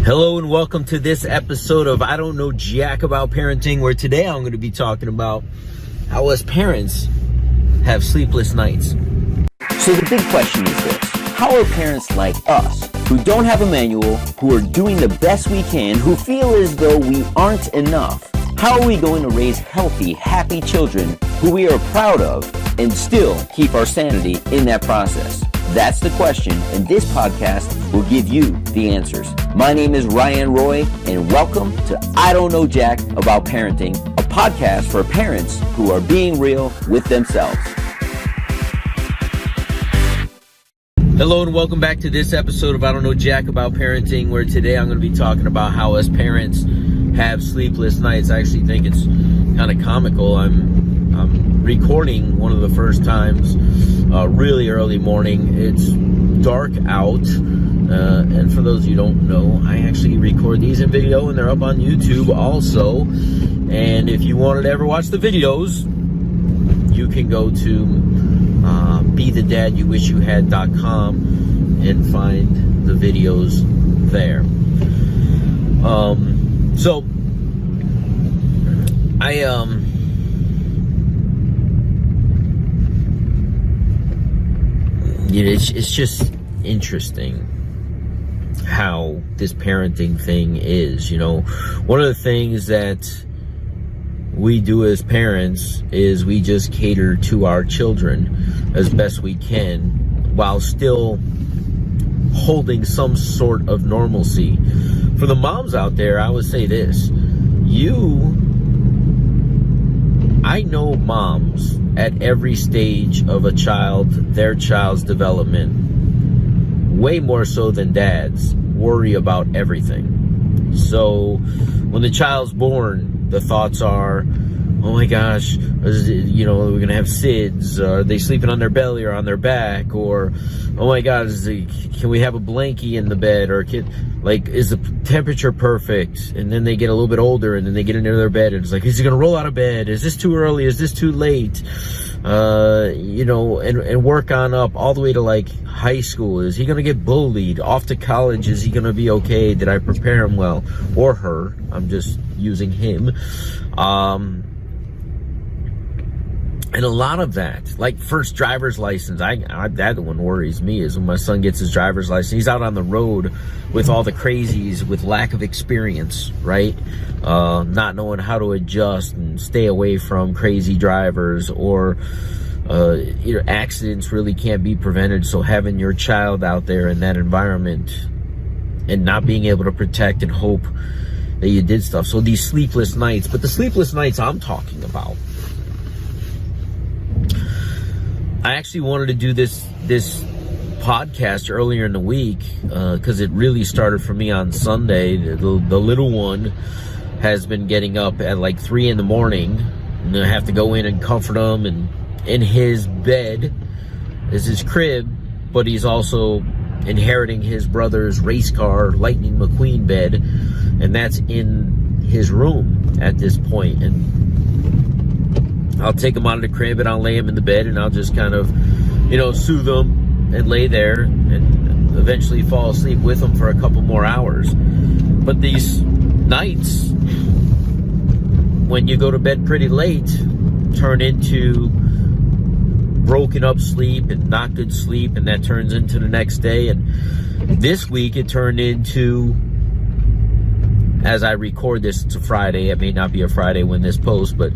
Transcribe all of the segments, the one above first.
Hello and welcome to this episode of I Don't Know Jack About Parenting, where today I'm going to be talking about how us parents have sleepless nights. So the big question is this: how are parents like us, who don't have a manual, who are doing the best we can, who feel as though we aren't enough, how are we going to raise healthy, happy children who we are proud of and still keep our sanity in that process? That's the question, and this podcast will give you the answers. My name is Ryan Roy, and welcome to I Don't Know Jack About Parenting, a podcast for parents who are being real with themselves. Hello and welcome back to this episode of I Don't Know Jack About Parenting, where today I'm going to be talking about how us parents have sleepless nights. I actually think it's kind of comical. I'm recording one of the first times really early morning. It's dark out, and for those of you who don't know, I actually record these in video and they're up on YouTube also. And if you wanted to ever watch the videos, you can go to BeTheDadYouWishYouHad.com and find the videos there. So it's just interesting how this parenting thing is. One of the things that we do as parents is we just cater to our children as best we can while still holding some sort of normalcy. For the moms out there, I would say this: I know moms at every stage of their child's development, way more so than dads, worry about everything. So when the child's born, the thoughts are, oh my gosh, we're going to have SIDS. Are they sleeping on their belly or on their back? Or, oh my God, can we have a blankie in the bed? Or is the temperature perfect? And then they get a little bit older and then they get into their bed and it's like, is he going to roll out of bed? Is this too early? Is this too late? And work on up all the way to like high school. Is he going to get bullied? Off to college, is he going to be okay? Did I prepare him well? Or her? I'm just using him. And a lot of that, like first driver's license, that one worries me, is when my son gets his driver's license. He's out on the road with all the crazies with lack of experience, right? Not knowing how to adjust and stay away from crazy drivers, or accidents really can't be prevented. So having your child out there in that environment and not being able to protect and hope that you did stuff. So these sleepless nights, but the sleepless nights I'm talking about, I actually wanted to do this podcast earlier in the week because it really started for me on Sunday. The little one has been getting up at like 3 a.m. and I have to go in and comfort him. And in his bed is his crib, but he's also inheriting his brother's race car Lightning McQueen bed, and that's in his room at this point. And I'll take him out of the crib and I'll lay him in the bed and I'll just kind of, soothe him and lay there and eventually fall asleep with him for a couple more hours. But these nights, when you go to bed pretty late, turn into broken up sleep and not good sleep, and that turns into the next day. And this week it turned into, as I record this, it's a Friday. It may not be a Friday when this posts, but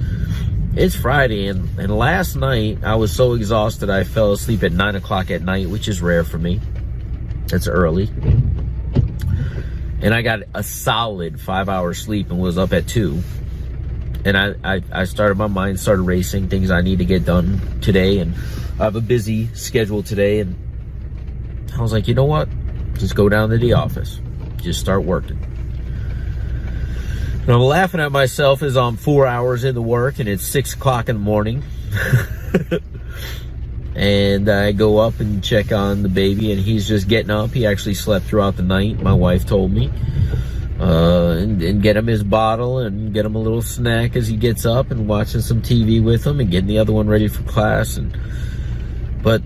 it's Friday, and last night I was so exhausted I fell asleep at 9 o'clock at night, which is rare for me. It's early. And I got a solid 5 hours sleep and was up at 2. And I started, my mind started racing, things I need to get done today, and I have a busy schedule today. And I was like, you know what? Just go down to the office. Just start working. And I'm laughing at myself as I'm 4 hours into work and it's 6 o'clock in the morning. And I go up and check on the baby and he's just getting up. He actually slept throughout the night, my wife told me. And get him his bottle and get him a little snack as he gets up, and watching some TV with him and getting the other one ready for class. But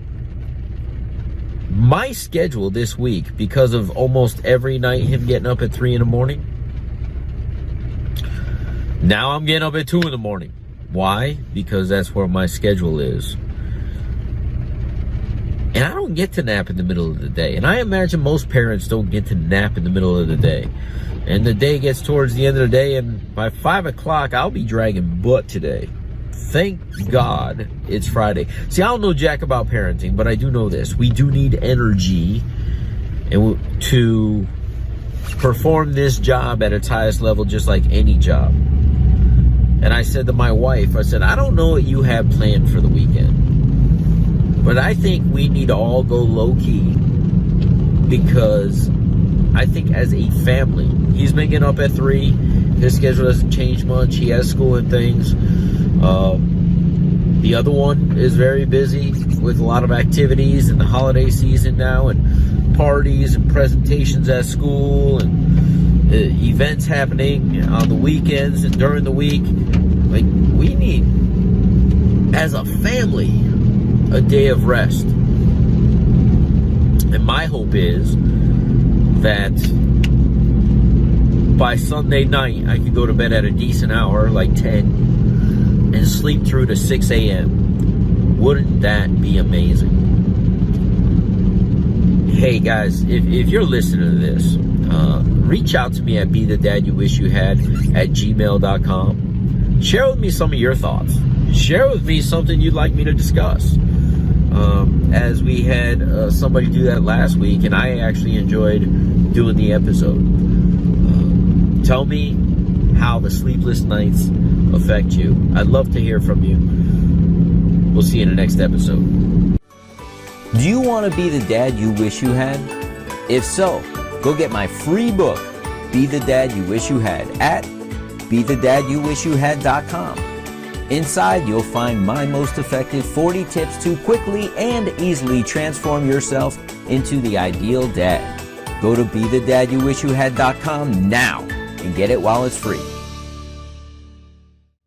My schedule this week, because of almost every night him getting up at 3 in the morning, now I'm getting up at 2 in the morning. Why? Because that's where my schedule is. And I don't get to nap in the middle of the day. And I imagine most parents don't get to nap in the middle of the day. And the day gets towards the end of the day, and by 5 o'clock, I'll be dragging butt today. Thank God it's Friday. See, I don't know jack about parenting, but I do know this. We do need energy to perform this job at its highest level, just like any job. And I said to my wife, I said, I don't know what you have planned for the weekend, but I think we need to all go low-key, because I think as a family, he's been getting up at 3. His schedule doesn't change much. He has school and things. The other one is very busy with a lot of activities in the holiday season now, and parties and presentations at school, and events happening on the weekends and during the week. Like, we need, as a family, a day of rest. And my hope is that by Sunday night, I could go to bed at a decent hour, like 10, and sleep through to 6 a.m. Wouldn't that be amazing? Hey guys, if you're listening to this, reach out to me at bethedadyouwishyouhad@gmail.com. Share with me some of your thoughts. Share with me something you'd like me to discuss. As we had somebody do that last week, and I actually enjoyed doing the episode. Tell me how the sleepless nights affect you. I'd love to hear from you. We'll see you in the next episode. Do you want to be the dad you wish you had? If so, go get my free book, Be the Dad You Wish You Had, at bethedadyouwishyouhad.com. Inside, you'll find my most effective 40 tips to quickly and easily transform yourself into the ideal dad. Go to bethedadyouwishyouhad.com now and get it while it's free.